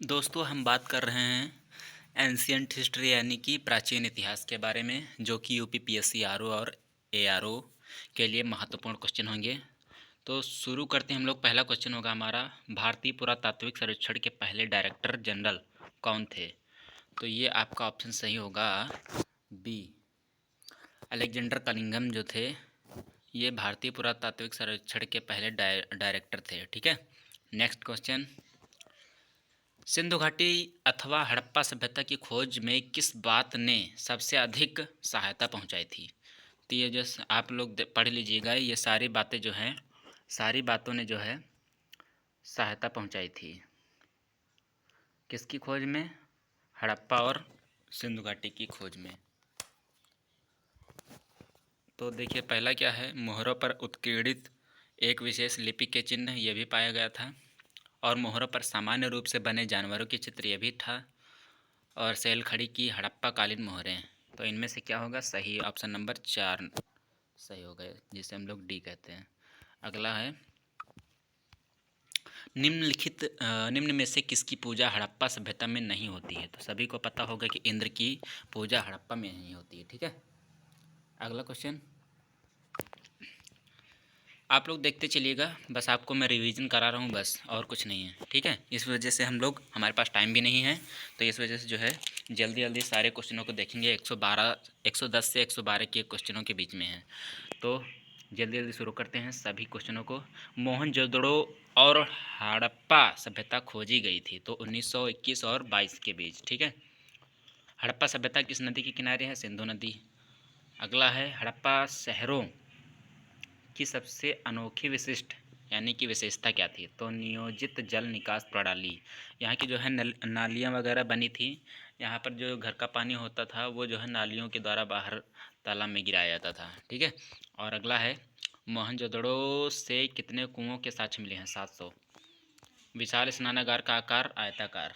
दोस्तों हम बात कर रहे हैं एंशियंट हिस्ट्री यानी कि प्राचीन इतिहास के बारे में, जो कि यूपीपीएससी आरओ और एआरओ के लिए महत्वपूर्ण क्वेश्चन होंगे। तो शुरू करते हैं हम लोग। पहला क्वेश्चन होगा हमारा, भारतीय पुरातात्विक सर्वेक्षण के पहले डायरेक्टर जनरल कौन थे? तो ये आपका ऑप्शन सही होगा बी, अलेक्जेंडर कनिंघम जो थे ये भारतीय पुरातात्विक सर्वेक्षण के पहले डायरेक्टर थे। ठीक है, नेक्स्ट क्वेश्चन, सिंधु घाटी अथवा हड़प्पा सभ्यता की खोज में किस बात ने सबसे अधिक सहायता पहुंचाई थी? तो ये जो आप लोग पढ़ लीजिएगा, ये सारी बातें जो हैं, सारी बातों ने जो है सहायता पहुंचाई थी किसकी खोज में? हड़प्पा और सिंधु घाटी की खोज में। तो देखिए पहला क्या है, मोहरों पर उत्कीर्णित एक विशेष लिपि के चिन्ह ये भी पाया गया था, और मोहरों पर सामान्य रूप से बने जानवरों के चित्र ये भी था, और सैलखड़ी की हड़प्पा कालीन मोहरें। तो इनमें से क्या होगा सही? ऑप्शन नंबर 4 सही हो गए, जिसे हम लोग डी कहते हैं। अगला है, निम्न में से किसकी पूजा हड़प्पा सभ्यता में नहीं होती है? तो सभी को पता होगा कि इंद्र की पूजा हड़प्पा में नहीं होती है। ठीक है, अगला क्वेश्चन आप लोग देखते चलिएगा, बस आपको मैं रिवीजन करा रहा हूँ बस, और कुछ नहीं है। ठीक है, इस वजह से हम लोग, हमारे पास टाइम भी नहीं है, तो इस वजह से जो है जल्दी जल्दी सारे क्वेश्चनों को देखेंगे। 110 से 112 के क्वेश्चनों के बीच में है, तो जल्दी जल्दी शुरू करते हैं सभी क्वेश्चनों को। मोहनजोदड़ो और हड़प्पा सभ्यता खोजी गई थी तो 1921 और 22 के बीच। ठीक है, हड़प्पा सभ्यता किस नदी के किनारे है? सिंधु नदी। अगला है, हड़प्पा शहरों की सबसे अनोखी विशिष्ट यानी कि विशेषता क्या थी? तो नियोजित जल निकास प्रणाली। यहाँ की जो है नालियाँ वगैरह बनी थी, यहाँ पर जो घर का पानी होता था वो जो है नालियों के द्वारा बाहर तालाब में गिराया जाता था। ठीक है, और अगला है, मोहनजोदड़ो से कितने कुओं के साक्ष्य मिले हैं? 700। विशाल स्नानागार का आकार आयताकार।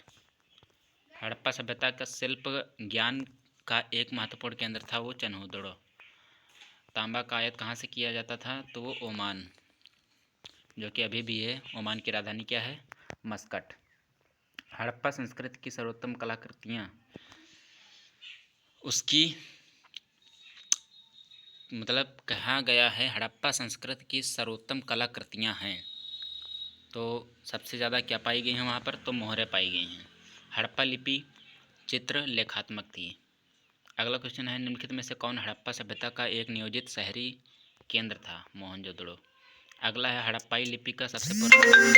हड़प्पा सभ्यता का शिल्प ज्ञान का एक महत्वपूर्ण केंद्र था वो चन्हुदड़ो। तांबा का आयात कहाँ से किया जाता था? तो वो ओमान, जो कि अभी भी है। ओमान की राजधानी क्या है? मस्कट। हड़प्पा संस्कृति की सर्वोत्तम कलाकृतियाँ, उसकी मतलब कहा गया है हड़प्पा संस्कृति की सर्वोत्तम कलाकृतियाँ हैं, तो सबसे ज़्यादा क्या पाई गई हैं वहाँ पर? तो मोहरें पाई गई हैं। हड़प्पा लिपि चित्र लेखात्मक थी। अगला क्वेश्चन है, निम्नलिखित में से कौन हड़प्पा सभ्यता का एक नियोजित शहरी केंद्र था? मोहनजोदड़ो। अगला है, हड़प्पाई लिपि का सबसे पुराना